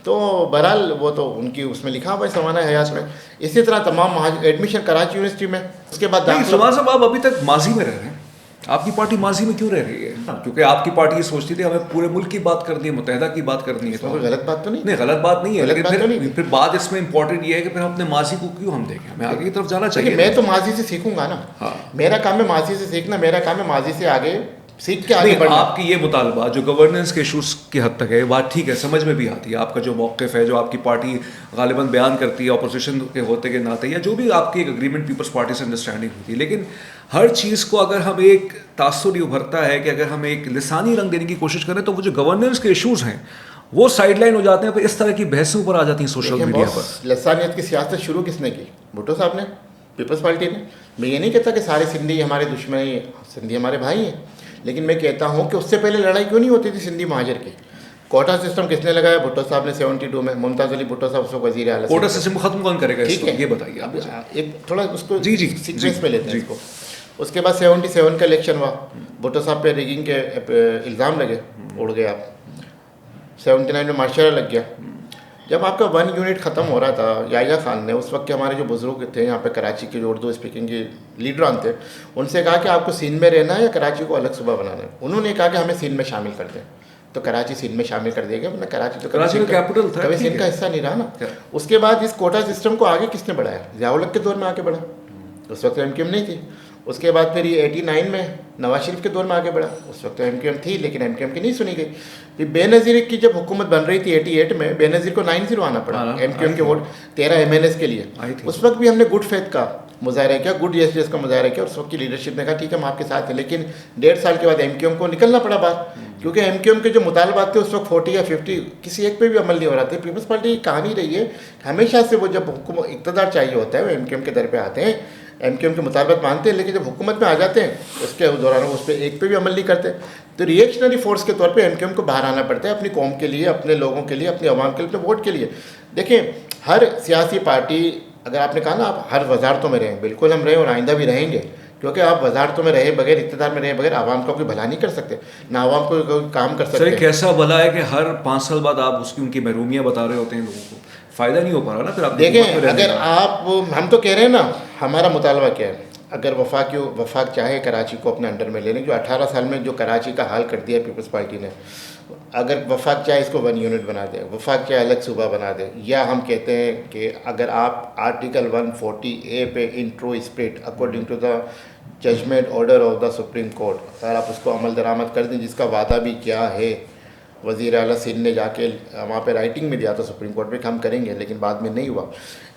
तो बहरहाल वो तो उनकी उसमें लिखा हुआ है समाना हयात में। इसी तरह तमाम एडमिशन कराची यूनिवर्सिटी में, उसके बाद सवाल साहब आप अभी तक माजी में रह रहे हैं। आपकी पार्टी माजी में क्यों रह रही है? क्योंकि आपकी पार्टी ये सोचती थी हमें पूरे मुल्क की बात करनी है, मुत्तहिदा की बात करनी है। तो कोई गलत बात तो नहीं? नहीं, गलत बात नहीं है, लेकिन फिर बात इसमें इंपॉर्टेंट ये है कि फिर हम अपने माजी को क्यों हम देखें, हमें आगे की तरफ जाना चाहिए। मैं तो माजी से सीखूंगा ना। हाँ। मेरा काम है माजी से सीखना, मेरा काम है माजी से आगे सीख के आगे बढ़ना। आपकी ये मुतालबा जो गवर्नेंस के इशूज़ की हद तक है, बात ठीक है, समझ में भी आती है। आपका जो मौक़िफ़ है, जो आपकी पार्टी गालिबन बयान करती है अपोजिशन के होते के नाते, या जो भी आपकी एक एग्रीमेंट पीपल्स पार्टी से अंडरस्टैंडिंग होती है, लेकिन हर चीज़ को अगर हम एक तासुर उभरता है कि अगर हम एक लिसानी रंग देने की कोशिश करें तो वो जो गवर्नेंस के इशूज़ हैं वो साइडलाइन हो जाते हैं, फिर इस तरह की बहसों पर आ जाती हैं सोशल मीडिया पर। लिसानियत की सियासत शुरू किसने की? भुट्टो साहब ने, पीपल्स पार्टी ने। मैं ये नहीं कहता कि सारे सिंधी हमारे दुश्मन हैं, सिंधी हमारे भाई हैं, लेकिन मैं कहता हूँ कि उससे पहले लड़ाई क्यों नहीं होती थी सिंधी महाजर की? कोटा सिस्टम किसने लगाया? भुट्टो साहब ने 72 में। मुमताज़ अली भुट्टो साहब उसको वज़ीर आला। कोटा सिस्टम को ख़त्म कौन करेगा? ठीक है, ये बताइए आप। एक थोड़ा उसको जी सीक्वेंस में लेते हैं इसको। उसके बाद 77 का इलेक्शन हुआ, भुट्टो साहब पे रिगिंग के इल्ज़ाम लगे, उड़ गए आप। 79 में माशाल्लाह लग गया। जब आपका 1 यूनिट ख़त्म हो रहा था, याया खान ने, उस वक्त के हमारे जो बुज़ुर्ग थे यहाँ पे कराची के, जो उर्दू स्पीकिंग के लीडरान थे, उनसे कहा कि आपको सिंध में रहना है या कराची को अलग सूबा बनाना है। उन्होंने कहा कि हमें सिंध में शामिल कर दें, तो कराची सिंध में शामिल कर दिया गया। वरना कराची तो कराची का कैपिटल था, कभी सिंध का हिस्सा नहीं रहा ना। उसके बाद इस कोटा सिस्टम को आगे किसने बढ़ाया? ज़ियाउल हक के दौर में आके बढ़ा, उस वक्त एमक्यूएम नहीं थी। उसके बाद फिर ये 89 में नवाज शरीफ के दौर में आगे बढ़ा, उस वक्त एमक्यूएम थी लेकिन एमक्यूएम की नहीं सुनी गई। फिर बेनज़ीर की जब हुकूमत बन रही थी 88 में, बेनज़ीर को 9-0 आना पड़ा एमक्यूएम के वोट 13 MNS के लिए। उस वक्त भी हमने गुड फेथ का मुजाहरा किया, गुड जस्टिस का मुजाहरा किया। उस वक्त की लीडरशिप ने कहा ठीक है हम आपके साथ हैं, लेकिन 1.5 साल के बाद एमक्यूएम को निकलना पड़ा बाहर, क्योंकि एमक्यूएम के जो मुतालबात थे उस वक्त 40 या 50 किसी एक पे भी अमल नहीं हो रहा था। पीपल्स पार्टी की कहानी रही है हमेशा से, वो जब हुकूमत इक़्तिदार चाहिए होता है वो एमक्यूएम के दर पे आते हैं, एमक्यूएम के मुतालबात मानते हैं, लेकिन जब हुकूमत में आ जाते हैं उसके दौरान उस पर एक पे भी अमल नहीं करते। तो रिएक्शनरी फोर्स के तौर पे एमक्यूएम को बाहर आना पड़ता है, अपनी कौम के लिए, अपने लोगों के लिए, अपनी आवाम के लिए, अपने वोट के लिए। देखें, हर सियासी पार्टी, अगर आपने कहा ना आप हर वजारतों में रहें, बिल्कुल हम रहें और आइंदा भी रहेंगे, क्योंकि आप वजारतों में रहे बगैर, इक़्तिदार में रहे बगैर आवाम का कोई भला नहीं कर सकते, ना आवाम को कोई काम कर सकते। सर कैसा भला है कि हर 5 साल बाद आप उनकी महरूमियाँ बता रहे होते हैं लोगों को, फ़ायदा नहीं हो पा रहा ना फिर आप देखें। अगर आप, हम तो कह रहे हैं ना, हमारा मुतालबा क्या है, अगर वफाक चाहे कराची को अपने अंडर में ले लें, जो 18 साल में जो कराची का हाल कर दिया पीपल्स पार्टी ने, अगर वफाक चाहे इसको 1 यूनिट बना दे, वफाक चाहे अलग सूबा बना दे, या हम कहते हैं कि अगर आप आर्टिकल 140A पे intro spirit according to the judgment order of the supreme court, अगर आप उसको अमल दरामद कर दें, जिसका वादा भी किया है वज़ीर आला सिंध ने जाके वहाँ पे राइटिंग में दिया था सुप्रीम कोर्ट में, हम करेंगे, लेकिन बाद में नहीं हुआ।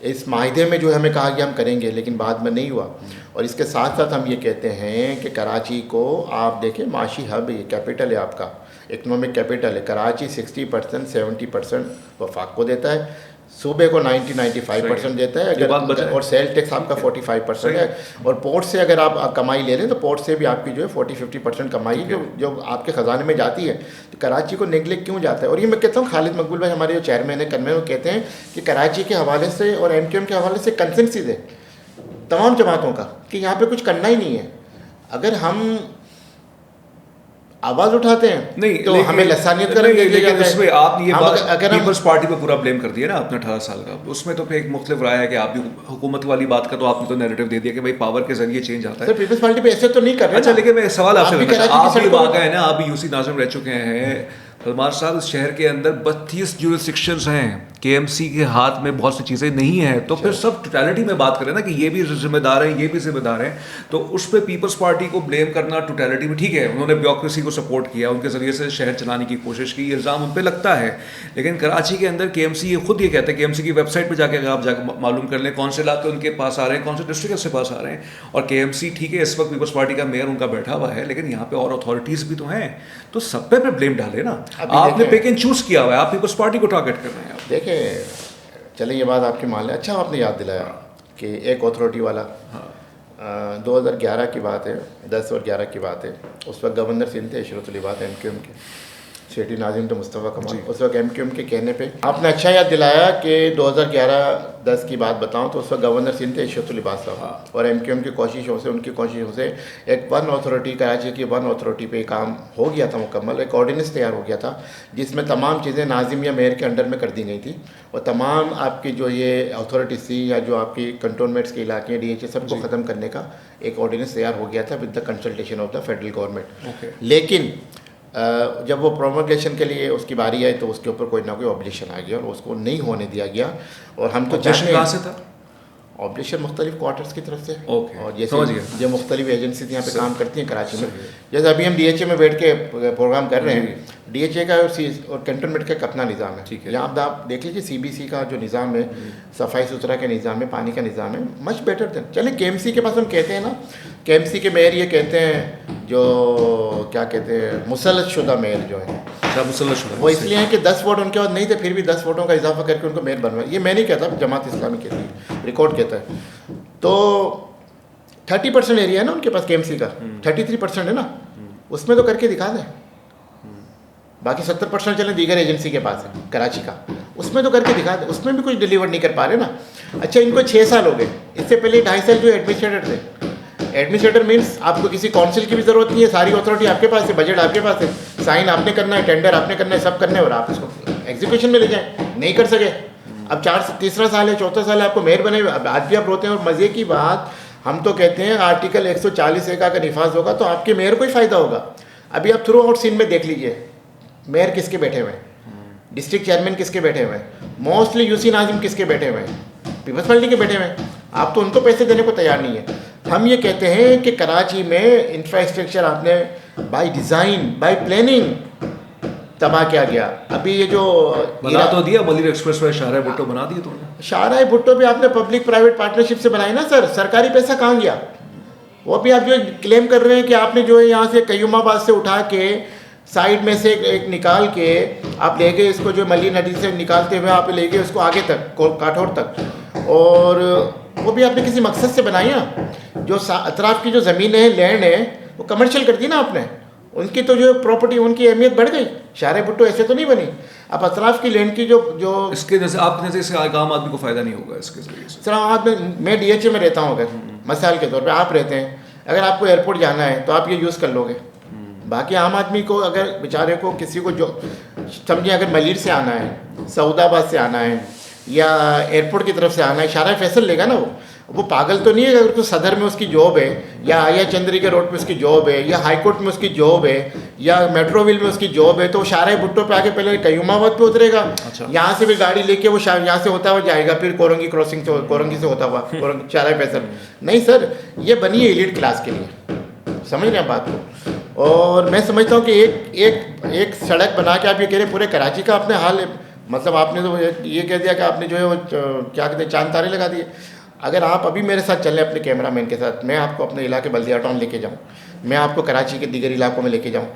इस माहिदे में जो हमें कहा कि हम करेंगे, लेकिन बाद में नहीं हुआ। और इसके साथ साथ हम ये कहते हैं कि कराची को आप देखें, माशी हब, ये कैपिटल है आपका, इकनॉमिक कैपिटल है। कराची 60% 70% वफाक को देता है, सूबे को 90-95% देता है अगर, और सेल टैक्स आपका 45% है। और पोर्ट से अगर आप कमाई ले लें तो पोर्ट से भी आपकी जो है 40-50% कमाई जो आपके ख़जाने में जाती है। तो कराची को नेगलेक्ट क्यों जाता है? और ये मैं कहता हूँ, खालिद मकबूल भाई हमारे जो चेयरमैन है, कन्वेनर, वो कहते हैं कि कराची के हवाले से और MQM के हवाले से कंसेंसस है तमाम जमातों का कि यहाँ पर कुछ करना ही नहीं है। अगर हम आवाज़ उठाते हैं नहीं तो हमें लसानियत करेंगे। लेकिन उसमें आपने ये बात अगर पीपल्स पार्टी पे पूरा ब्लेम कर दिया ना अपने 18 साल का, उसमें तो फिर एक मुख्तलिफ राय है कि आप भी हुकूमत वाली बात का, तो आपने तो नैरेटिव दे दिया कि भाई पावर के जरिए चेंज आता है। पीपल्स पार्टी पे ऐसे तो नहीं कर रहे। अच्छा, लेकिन मैं सवाल आपसे आप भी वाक़ है ना, आप भी यूसी नाज़िम रह चुके हैं सलमान साहब, इस शहर के अंदर 32 जुरिस्डिक्शंस हैं, KMC के हाथ में बहुत सी चीज़ें नहीं हैं, तो फिर सब टोटलिटी में बात करें ना कि ये भी जिम्मेदार हैं, ये भी जिम्मेदार हैं, तो उस पर पीपल्स पार्टी को ब्लेम करना टोटलिटी में ठीक है, उन्होंने ब्यूरोक्रेसी को सपोर्ट किया, उनके ज़रिए से शहर चलाने की कोशिश की, इल्ज़ाम उन पर लगता है। लेकिन कराची के अंदर KMC ये खुद ये कहते हैं, KMC की वेबसाइट पर जाकर आप जाकर मालूम कर लें कौन से इलाके उनके पास आ रहे हैं, कौन से डिस्ट्रिक्ट से पास आ रहे हैं। और KMC ठीक है, इस वक्त पीपल्स पार्टी का मेयर उनका बैठा हुआ है, लेकिन यहाँ पर और अथॉरिटीज़ भी तो हैं, तो सब पे ब्लेम डाले ना। आपने पिक एंड चूज़ किया हुआ है, आप पीपल्स पार्टी को टारगेट कर रहे हैं। देखें, चलिए ये बात आपकी मान लें। अच्छा आपने याद दिलाया कि एक अथॉरिटी वाला, 2011 की बात है, 10 और 11 की बात है, उस वक्त गवर्नर सिंध थे इशरत अली बात MQM के, सिटी नाजिम थे मुस्तफ़ा कमाल, उस वक्त MQM के कहने पे आपने अच्छा याद दिलाया कि 2011-10 की बात बताऊं तो उस वक्त गवर्नर सिंध थे इशरत अली बात साहब, और MQM की कोशिशों से, उनकी कोशिशों से एक वन अथॉरिटी, कराची की वन अथॉरिटी पे काम हो गया था मुकम्मल, एक ऑर्डिनेंस तैयार हो गया था जिसमें तमाम चीज़ें नाजिम या मेयर के अंडर में कर दी गई थी, और तमाम आपकी जो ये अथॉरिटीज़ थी या जो आपकी कंटोनमेंट्स के इलाके DHA सबको ख़त्म करने का एक ऑर्डिनेंस तैयार हो गया था with the consultation of the federal government. लेकिन जब वो प्रोमोगेशन के लिए उसकी बारी आई तो उसके ऊपर कोई ना कोई ऑब्जेक्शन आ गया और उसको नहीं होने दिया गया। और हम तो ऑब्जेक्शन कहाँ से था? ऑब्जेक्शन मुख्तलिफ क्वार्टर्स की तरफ से। और जैसे समझ गया, जो मुख्तलिफ एजेंसीज यहाँ पे काम करती हैं कराची में, जैसे अभी हम DHA में बैठ के प्रोग्राम कर रहे हैं, DHA का और कैंटोनमेंट का अपना निज़ाम है। यहाँ आप देख लीजिए CBC का जो निज़ाम है, सफाई सुथरा का निज़ाम है, पानी का निज़ाम है, मच बेटर देन। चलें KMC के पास हम कहते हैं ना, KMC के मेयर ये कहते हैं, जो क्या कहते हैं, मुसल्लत शुदा मेयर जो है, वो इसलिए है कि 10 वोट उनके पास नहीं थे, फिर भी 10 वोटों का इजाफा करके उनको मेयर बनवाया। ये मैं नहीं कहता, जमात इस्लामी कहती है, रिकॉर्ड कहता है। तो 30% एरिया है ना उनके पास KMC का, 33% है ना, उसमें तो करके दिखा दें। बाकी 70% चलें दीगर एजेंसी के पास है कराची का, उसमें तो करके दिखा दें, उसमें भी कुछ डिलीवर नहीं कर पा रहे ना। अच्छा, इनको 6 साल हो गए, इससे पहले 2.5 साल जो एडमिनिस्ट्रेटर थे। एडमिनिस्ट्रेटर मीन्स आपको किसी काउंसिल की भी ज़रूरत नहीं है, सारी अथॉरिटी आपके पास है, बजट आपके पास है, साइन आपने करना है, टेंडर आपने करना है, सब करना है, और आप इसको एग्जीक्यूशन में ले जाएं, नहीं कर सके। अब तीसरा साल है, चौथा साल है, आपको मेयर बने हुए, अब आज भी आप रोते हैं। और मज़े की बात, हम तो कहते हैं आर्टिकल 140A का अगर निफाज होगा तो आपके मेयर को ही फ़ायदा होगा। अभी आप थ्रू आउट सिंध में देख लीजिए, मेयर किसके बैठे हुए हैं, डिस्ट्रिक्ट चेयरमैन किसके बैठे हुए हैं, मोस्टली यूसी नाजिम किसके बैठे हुए हैं, पीपल्स पार्टी के बैठे हुए हैं। आप तो उनको पैसे देने को तैयार नहीं है। हम ये कहते हैं कि कराची में इंफ्रास्ट्रक्चर आपने बाय डिज़ाइन, बाय प्लानिंग तबाह किया गया। अभी ये जो बना तो दिया, मलिर एक्सप्रेस वे शाहराह भुट्टो बना दिए तो, शाहराह भुट्टो भी आपने पब्लिक प्राइवेट पार्टनरशिप से बनाई ना सर, सरकारी पैसा कहाँ गया? वो भी आप जो क्लेम कर रहे हैं कि आपने जो है यहाँ से कयूमाबाद से उठा के साइड में से एक निकाल के आप ले गए, इसको जो मली नदी से निकालते हुए आप ले गए उसको आगे तक, काठौर तक, और वो भी आपने किसी मकसद से बनाई ना। जो अतराफ़ की जो ज़मीन है, लैंड है, वो कमर्शियल कर दी ना आपने, उनकी तो जो प्रॉपर्टी, उनकी अहमियत बढ़ गई। शाहराह भुट्टो ऐसे तो नहीं बनी। अब अतराफ़ की लैंड की जो इसके जैसे आपके नज़र से आम आदमी को फ़ायदा नहीं होगा इसके ज़रिए से। सर, मैं DHA में रहता हूँ, अगर मिसाल के तौर पे आप रहते हैं, अगर आपको एयरपोर्ट जाना है तो आप ये यूज़ कर लोगे। बाकी आम आदमी को अगर बेचारे को किसी को जो समझिए अगर मलिर से आना है, सऊदाबाद से आना है या एयरपोर्ट की तरफ से आना है, शारा फैसल लेगा ना वो पागल तो नहीं है। अगर तो सदर में उसकी जॉब है या आया चंद्री के रोड पे उसकी जॉब है या हाई कोर्ट में उसकी जॉब है या मेट्रोविल में उसकी जॉब है, तो शारा भुट्टो पे आके पहले कयूमाबाद पे उतरेगा। अच्छा। यहाँ से भी गाड़ी लेके वो यहाँ से होता हुआ जाएगा, फिर कोरंगी क्रॉसिंग से कोरंगी से होता हुआ शारा फैसल। नहीं सर, ये बनी है एलीट क्लास के लिए, समझ रहे हैं बात को। और मैं समझता हूँ कि एक सड़क बना के आप ये कह रहे पूरे कराची का अपने हाल है, मतलब आपने तो ये कह दिया कि आपने जो है वो क्या कहते हैं चांद तारे लगा दिए। अगर आप अभी मेरे साथ चलें अपने कैमरामैन के साथ, मैं आपको अपने इलाके बल्दिया टाउन लेके जाऊँ, मैं आपको कराची के दीगर इलाकों में लेके जाऊँ,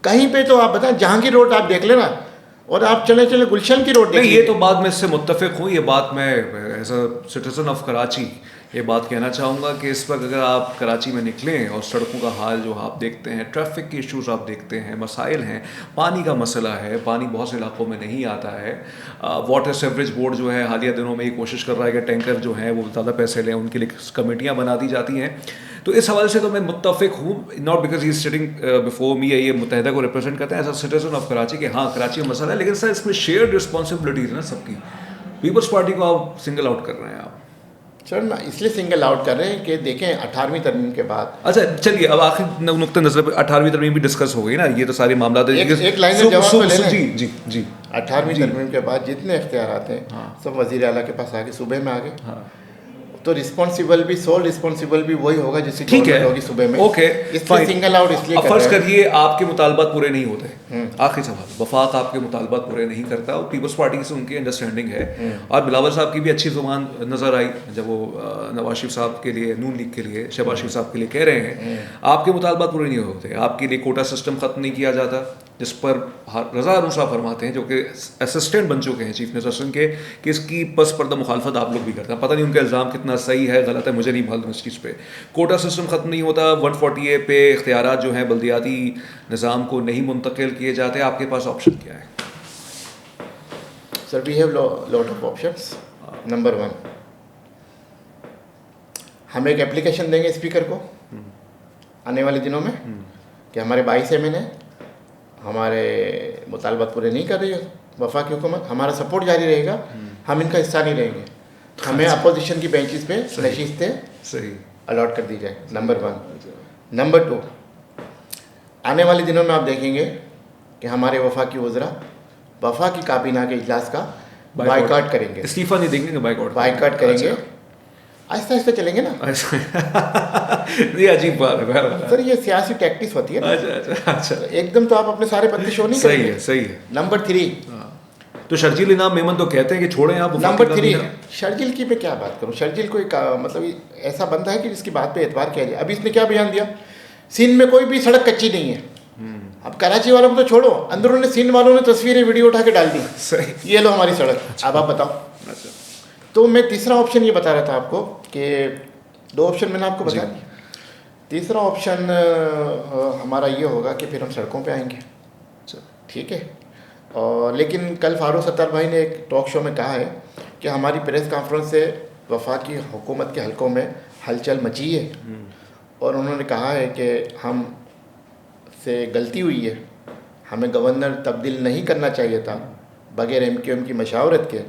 कहीं पे तो आप बताएं जहांगीर रोड आप देख लेना और आप चले गुलशन की रोड नहीं, ये तो बात मैं इससे मुत्तफिक हूँ। ये बात मैं as a citizen of Karachi ये बात कहना चाहूँगा कि इस वक्त अगर आप कराची में निकलें और सड़कों का हाल जो आप देखते हैं, ट्रैफिक के इश्यूज़ आप देखते हैं, मसाइल हैं, पानी का मसला है, पानी बहुत से इलाकों में नहीं आता है। वाटर सेवरेज बोर्ड जो है हालिया दिनों में ये कोशिश कर रहा है कि टैंकर जो हैं वो ज़्यादा पैसे लें, उनके लिए कमेटियाँ बना दी जाती हैं। तो इस हवाले से तो मैं मुत्तफिक हूँ, not because he sitting before me, ये मुत्तहिदा को रिप्रेजेंट करते हैं as a citizen of Karachi कि हाँ कराची में मसला है, लेकिन सर इसमें शेयर्ड रिस्पॉन्सिबिलिटीज़ है ना सबकी। पीपल्स पार्टी को आप सिंगल आउट कर रहे हैं आप सर ना, इसलिए सिंगल आउट कर रहे हैं कि देखें 18वीं तरमीम के बाद। अच्छा चलिए, अब आखिर नुक्ता नजर पे 18वीं तरमीम भी डिस्कस हो गई ना, ये तो सारे मामला एक लाइन में जवाब तो ले लें। जी जी जी 18वीं तरमीम के बाद जितने इख्तियारात हैं सब वज़ीर आला के पास आगे सुबह में आगे, तो रिस्पॉन्सिबल भी सोल रिस्पॉन्सिबल भी वही होगा जिसकी गवर्नमेंट होगी सुबह में। ओके, इसलिए सिंगल आउट इसलिए कर फर्ज रहे हैं। करिए आपके मुतालबात पूरे नहीं होते, आखिरी सवाल, वफाक आपके मुतालबात पूरे नहीं करता और पीपल्स पार्टी से उनकी अंडरस्टैंडिंग है, और बिलावल साहब की भी अच्छी जुबान नजर आई जब वो नवाज शरीफ साहब के लिए, नून लीग के लिए, शहबाज शरीफ साहब के लिए कह रहे हैं आपके मुतालबात पूरे नहीं होते, आपके लिए कोटा सिस्टम खत्म नहीं किया जाता, जिस पर रज़ा अरूर साहब फरमाते हैं जो कि असिस्टेंट बन चुके हैं चीफ मिनिस्टर के, कि इसकी पस पर्दा मुखालफत आप लोग भी करते हैं। पता नहीं उनका इल्ज़ाम कितना सही है गलत है, मुझे नहीं मालूम इस चीज़ पे। कोटा सिस्टम ख़त्म नहीं होता, 140A पे इख्तियारात जो हैं बल्दियाती निज़ाम को नहीं मुंतकिल किए जाते, आपके पास ऑप्शन क्या है? Sir we have lot of options. Number 1, हम एक एप्लीकेशन देंगे स्पीकर को आने वाले दिनों में कि हमारे 22 MN हमारे मुतालबात पूरे नहीं कर रही है वफा की हुकूमत, हमारा सपोर्ट जारी रहेगा, हम इनका हिस्सा नहीं रहेंगे, हमें अपोजिशन की बेंचेस पे नशिस्तें सही अलॉट कर दी जाए। नंबर 1। नंबर 2, आने वाले दिनों में आप देखेंगे कि हमारे वफा की वज़रा वफा की काबीना के इजलास का बाइकआउट करेंगे, इस्तीफा नहीं देंगे, बाइकआउट करेंगे। आहिस्ता आहिस्ता चलेंगे ना। ये अजीब बात है सर, ये सियासी टैक्टिक्स होती है ना। अच्छा, एकदम तो आप अपने सारे पत्ते शो नहीं करेंगे। सही है। नंबर 3, तो शर्जील इनाम मेमन तो कहते हैं कि छोड़ें आप। नंबर 3, शर्जील की मैं क्या बात करूं। शर्जील को एक मतलब ऐसा बंदा है कि जिसकी बात पे एतबार किया जाए। अभी इसने क्या बयान दिया, सिंध में कोई भी सड़क कच्ची नहीं है। अब कराची वालों को तो छोड़ो, अंदरूनी सिंध वालों ने तस्वीरें वीडियो उठा के डाल दी, ये लो हमारी सड़क। अब आप बताओ। तो मैं तीसरा ऑप्शन ये बता रहा था आपको कि 2 ऑप्शन मैंने आपको बता दिया। तीसरा ऑप्शन हमारा ये होगा कि फिर हम सड़कों पे आएंगे, ठीक है। और लेकिन कल फारूक सत्तार भाई ने एक टॉक शो में कहा है कि हमारी प्रेस कॉन्फ्रेंस से वफाकी हुकूमत के हलकों में हलचल मची है, और उन्होंने कहा है कि हम से गलती हुई है, हमें गवर्नर तब्दील नहीं करना चाहिए था बगैर MQM की मशावरत के,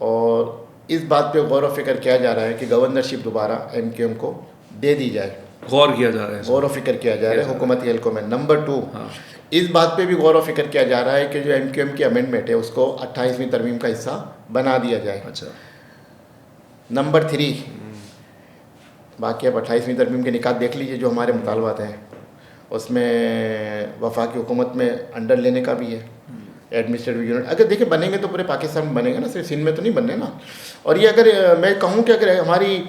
और इस बात पे गौर व फिक्र किया जा रहा है कि गवर्नरशिप दोबारा MQM को दे दी जाए। गौर किया जा रहा है, गौर व फिक्र किया जा रहा है हुकूमती हलकों में। नंबर 2, इस बात पे भी गौर व फिक्र किया जा रहा है कि जो MQM की अमेंडमेंट है उसको 28वीं तरमीम का हिस्सा बना दिया जाए। अच्छा। नंबर 3, बाकी अब 28वीं तरमीम के निकात देख लीजिए जो हमारे मुतालबात हैं, उसमें वफाकी हुकूमत में अंडर लेने का भी है एडमिनिस्ट्रेटिव यूनिट। अगर देखिए बनेंगे तो पूरे पाकिस्तान में बनेगा ना, सिर्फ सिंध में तो नहीं बनने ना। और ये अगर मैं कहूँ कि अगर हमारी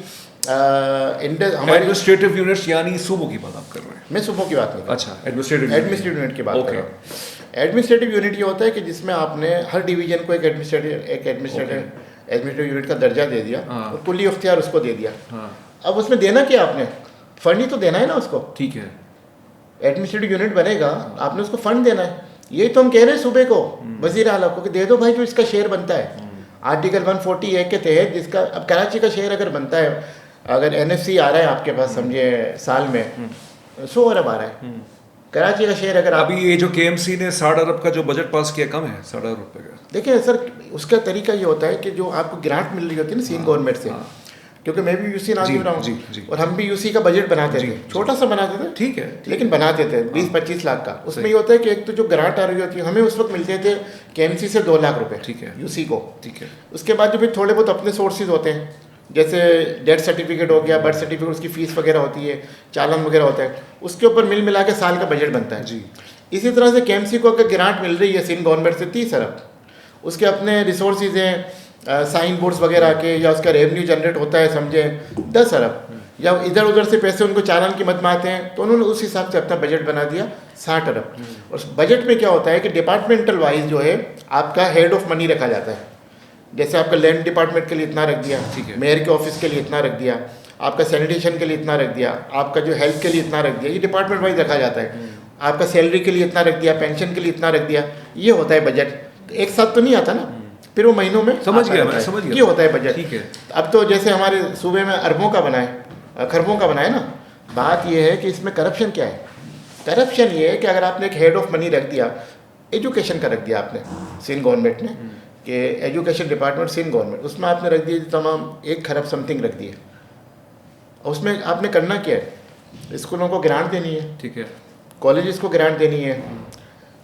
एडमिनिस्ट्रेटिव यूनिट्स यानी सूबों की बात आप कर रहे हैं? मैं सूबों की बात नहीं। अच्छा, एडमिनिस्ट्रेटिव यूनिट की बात कर रहा हूँ। एडमिनिस्ट्रेटिव यूनिट ये होता है कि जिसमें आपने हर डिवीजन को एक एडमिनिस्ट्रेटिव यूनिट का दर्जा दे दिया और कुल्ली इख्तियार उसको दे दिया। अब उसमें देना क्या आपने, फंड ही तो देना है ना उसको। ठीक है, एडमिनिस्ट्रेटिव यूनिट बनेगा, आपने उसको फंड देना है। यही तो हम कह रहे हैं सूबे को, वजीर आला को, कि दे दो भाई जो इसका शेयर बनता है आर्टिकल 140A के तहत, जिसका अब कराची का शेयर अगर बनता है अगर NFC आ रहा है आपके पास समझे साल में 100 अरब आ रहा है। कराची का शेयर अगर अभी ये जो KMC ने 60 अरब का जो बजट पास किया कम है 60 अरब रुपए का। देखिए सर, उसका तरीका ये होता है कि जो आपको ग्रांट मिल रही होती है ना सीन गवर्नमेंट से, क्योंकि मैं भी यूसी नाज़िम रहा हूँ और हम भी यूसी का बजट बनाते थे, छोटा सा बनाते थे, ठीक है, लेकिन बनाते थे 20-25 लाख का। उसमें ये होता है कि एक तो जो ग्रांट आ रही होती है, हमें उस वक्त मिलते थे KMC से 2 लाख रुपए, ठीक है, यूसी को, ठीक है। उसके बाद जो फिर थोड़े बहुत अपने सोर्सेज होते हैं, जैसे डेथ सर्टिफिकेट हो गया, बर्थ सर्टिफिकेट, उसकी फीस वगैरह होती है, चालान वगैरह होता है, उसके ऊपर मिल मिला के साल का बजट बनता है जी। इसी तरह से KMC को अगर ग्रांट मिल रही है सिंध गवर्नमेंट से 30 अरब, उसके अपने रिसोर्सेज हैं, साइन बोर्ड्स वगैरह के, या उसका रेवेन्यू जनरेट होता है समझे 10 अरब, या इधर उधर से पैसे उनको चालान की मद में आते हैं, तो उन्होंने उस हिसाब से अपना बजट बना दिया 60 अरब। और उस बजट में क्या होता है कि डिपार्टमेंटल वाइज जो है आपका हेड ऑफ मनी रखा जाता है। जैसे आपका लैंड डिपार्टमेंट के लिए इतना रख दिया, मेयर के ऑफिस के लिए इतना रख दिया, आपका सैनिटेशन के लिए इतना रख दिया, आपका जो हेल्थ के लिए इतना रख दिया, ये डिपार्टमेंट वाइज रखा जाता है। आपका सैलरी के लिए इतना रख दिया, पेंशन के लिए इतना रख दिया, ये होता है बजट। एक साथ तो नहीं आता ना, फिर वो महीनों में समझ गया मैं, समझ गया, ये होता है बजट। ठीक है। अब तो जैसे हमारे सूबे में अरबों का बना है, खरबों का बना है ना, बात ये है कि इसमें करप्शन क्या है। करप्शन ये है कि अगर आपने एक हेड ऑफ मनी रख दिया, एजुकेशन का रख दिया आपने सिंध गवर्नमेंट ने, कि एजुकेशन डिपार्टमेंट सिंध गवर्नमेंट, उसमें आपने रख दिए तमाम 1 खरब समथिंग रख दिए। उसमें आपने करना क्या है, स्कूलों को ग्रांट देनी है, ठीक है, कॉलेजेस को ग्रांट देनी है,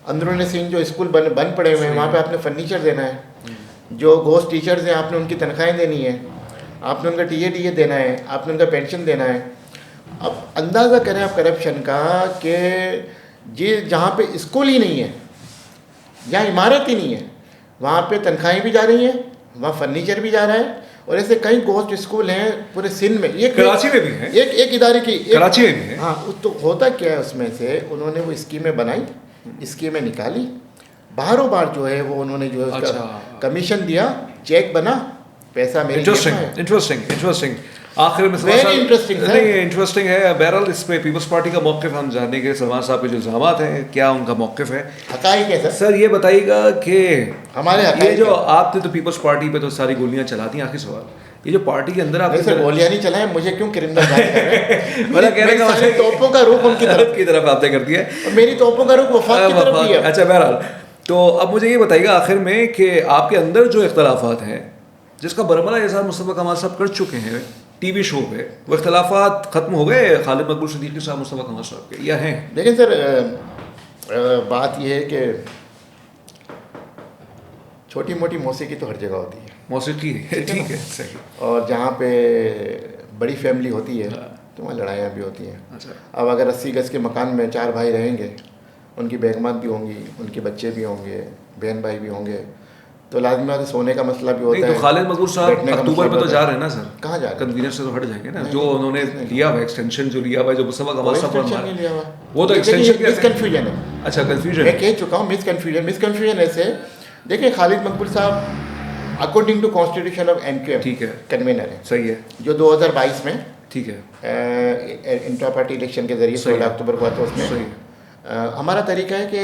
अंदरूनी सिंध जो स्कूल बंद पड़े हुए हैं वहाँ पे आपने फर्नीचर देना है, जो घोस्ट टीचर्स हैं आपने उनकी तनख्वाहें देनी है, आपने उनका TA देना है, आपने उनका पेंशन देना है। अब अंदाज़ा करें आप करप्शन का कि ये जहाँ पे स्कूल ही नहीं है या इमारत ही नहीं है, वहाँ पे तनख्वाहें भी जा रही हैं, वहाँ फर्नीचर भी जा रहा है, और ऐसे कई घोस्ट स्कूल हैं पूरे सिंध में। ये कराची में भी है, एक इदारे की कराची में भी है। हाँ, तो होता क्या है उसमें से उन्होंने वो स्कीमें बनाई, स्कीमें निकाली, बाहरों बार जो है वो उन्होंने जो है उसका कमीशन दिया, चेक बना, पैसा मेरे इंटरेस्टिंग। आखिर में इंटरेस्टिंग है। बहरहाल इस पे पीपल्स पार्टी का मौक़िफ़ हम जानने के, सलमान साहब के जो इल्ज़ामात हैं, क्या उनका मौक़िफ़ है, हक़ाइक़ है सर ये बताइएगा कि हमारे ये जो आपने तो पीपल्स पार्टी पे तो सारी गोलियां चला दी, आखिर सवाल ये जो पार्टी के अंदर आपने सर गोलियां नहीं चलाएं, मुझे क्यों क्रिमिनल जाहिर कर रहे हैं? मेरा कहने का मतलब तोपों का रुख उनकी तरफ आपने कर दिया है, मेरी तोपों का रुख वफाक की तरफ ही है। अच्छा बहरहाल, तो अब मुझे ये बताइएगा आखिर में कि आपके अंदर जो इख्तलाफात हैं, जिसका बरमला एहसान मुस्तफ़ा कमाल साहब कर चुके हैं TV शो पे, वो इख्तलाफात ख़त्म हो गए खालिद मकबूल सिद्दीकी साहब मुस्तफ़ा कमाल साहब के, या हैं? लेकिन सर बात यह है कि छोटी मोटी मौसीकी तो हर जगह होती है, मौसीकी ठीक है, सही। और जहाँ पे बड़ी फैमिली होती है तो वहाँ लड़ाइयाँ भी होती हैं। अच्छा। अब अगर 80 गज़ के मकान में 4 भाई रहेंगे, उनकी बेगमात भी होंगी, उनके बच्चे भी होंगे, बहन भाई भी होंगे, तो लाजमी बात है सोने का मसला भी होता है। तो खालिद मकबूल साहब अक्टूबर में तो जा रहे हैं ना सर? कहाँ जा रहे हैं? कन्वीनर से तो हट जाएंगे ना, जो उन्होंने लिया हुआ एक्सटेंशन जो लिया हुआ जो मुस्तफ़ा कमाल साहब नहीं लिया हुआ, वो तो एक्सटेंशन मिस कन्फ्यूजन है। अच्छा, कन्फ्यूजन मैं कह चुका हूँ, मिस कन्फ्यूजन ऐसे। देखिए Khalid Maqbool sahab according to constitution of NQM ठीक है, कन्वीनर है, सही है, जो 2022 में ठीक है इंट्रा पार्टी इलेक्शन के जरिए 16 अक्टूबर को आता है। उसमें हमारा तरीका है कि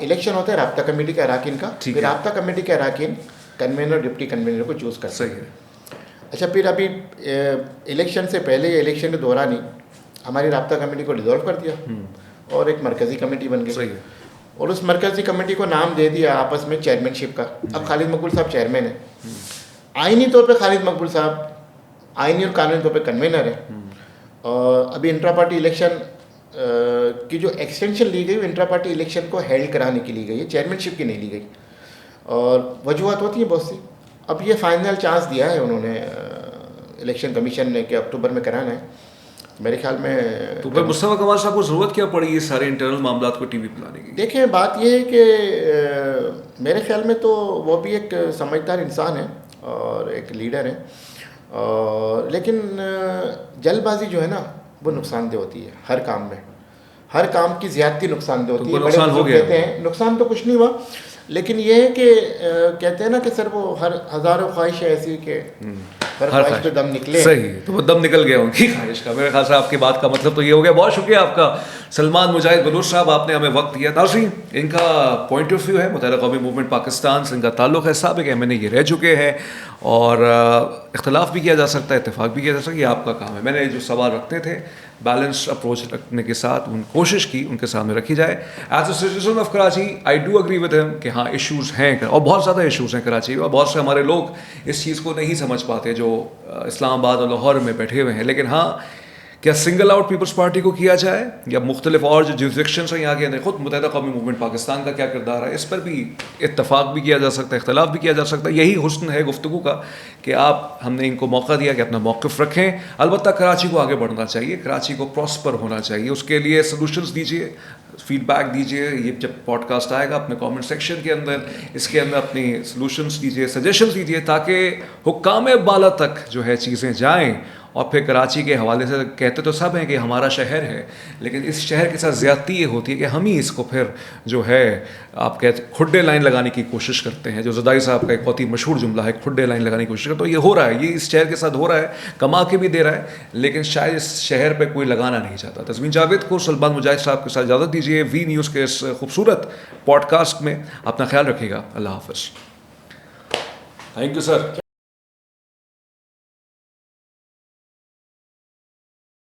इलेक्शन होता है राब्ता कमेटी के अराकीन का, फिर राब्ता कमेटी के अराकीन कन्वीनर डिप्टी कन्वीनर को चूज़ करते हैं। अच्छा, फिर अभी इलेक्शन से पहले या इलेक्शन के दौरान ही हमारी राब्ता कमेटी को डिसॉल्व कर दिया और एक मरकज़ी कमेटी बन गई, और उस मरकज़ी कमेटी को नाम दे दिया आपस में चेयरमैनशिप का। अब खालिद मकबूल साहब चेयरमैन है, आइनी तौर पे खालिद मकबूल साहब आइनी और कानूनी तौर पे कन्वीनर है। और अभी इंट्रा पार्टी इलेक्शन की जो एक्सटेंशन ली गई वो इंट्रा पार्टी इलेक्शन को हेल्ड कराने की ली गई है, चेयरमैनशिप की नहीं ली गई, और वजूहत होती हैं बहुत सी। अब ये फाइनल चांस दिया है उन्होंने इलेक्शन कमीशन ने कि अक्टूबर में कराना है मेरे ख्याल में। तो फिर मुस्तफ़ा कमाल साहब को ज़रूरत क्या पड़ी ये सारे इंटरनल मामला को TV पे लाने की? देखिए बात ये है कि मेरे ख्याल में तो वो भी एक समझदार इंसान है और एक लीडर है, और लेकिन जल्दबाजी जो है ना वो नुकसानदेह होती है हर काम में, हर काम की ज़्यादती नुकसानदेह होती है। नुकसान हो गया? कहते हैं नुकसान तो कुछ नहीं हुआ, लेकिन ये है कि कहते हैं ना कि सर वो हर हज़ारों ख्वाहिश ऐसी कि हर ख्वाहिश पे दम निकले। सही, तो वो दम निकल गया उनकी ख्वाहिश का। मेरे ख्याल से आपकी बात का मतलब तो ये हो गया। बहुत शुक्रिया आपका सलमान मुजाहिद बलूच साहब, आपने हमें वक्त दिया। नाज़रीन, इनका पॉइंट ऑफ व्यू है मुत्तहिदा कौमी मूवमेंट पाकिस्तान से, इनका ताल्लुक़ है, साबिक़ एमएनए ये रह चुके हैं और इख्तलाफ भी किया जा सकता है, इत्तेफाक भी किया जा सकता है, ये आपका काम है। मैंने जो सवाल रखते थे बैलेंस अप्रोच रखने के साथ उन कोशिश की उनके सामने रखी जाए। As a citizen of Karachi I do agree with him कि हाँ इश्यूज़ हैं और बहुत ज़्यादा इश्यूज़ हैं कराची में, और बहुत से हमारे लोग इस चीज़ को नहीं समझ पाते जो इस्लामाबाद और लाहौर में बैठे हुए हैं। लेकिन हाँ, क्या सिंगल आउट पीपल्स पार्टी को किया जाए या मुख्तलिफ और जो जुरिस्डिक्शंस हैं यहाँ के अंदर, खुद मुत्तहिदा कौमी मूवमेंट पाकिस्तान का क्या किरदार है, इस पर भी इत्तफाक भी किया जा सकता है, इख्तलाफ भी किया जा सकता है। यही हुस्न है गुफ्तगू का कि आप हमने इनको मौका दिया कि अपना मौक़िफ़ रखें। अलबत्ता कराची को आगे बढ़ना चाहिए, कराची को प्रॉस्पर होना चाहिए, उसके लिए सलूशंस दीजिए, फीडबैक दीजिए। ये जब पॉडकास्ट आएगा अपने कमेंट सेक्शन के अंदर, इसके अंदर अपनी सलूशंस दीजिए, सजेशंस दीजिए, ताकि हुक्काम बाला तक जो है चीज़ें जाएँ। और फिर कराची के हवाले से कहते तो सब हैं कि हमारा शहर है, लेकिन इस शहर के साथ ज़्यादती ये होती है कि हम ही इसको फिर जो है आप कहते खुड्डे लाइन लगाने की कोशिश करते हैं, जो ज़दाई साहब का एक बहुत ही मशहूर जुमला है, खुड्डे लाइन लगाने की कोशिश करते। तो ये हो रहा है, ये इस शहर के साथ हो रहा है, कमा के भी दे रहा है, लेकिन शायद इस शहर पर कोई लगाना नहीं चाहता। तस्मीन जावेद को सलमान मुजाहिद साहब के साथ इजाज़त दीजिए वी न्यूज़ के इस खूबसूरत पॉडकास्ट में। अपना ख्याल रखिएगा। अल्लाह हाफ़िज़। Thank you sir.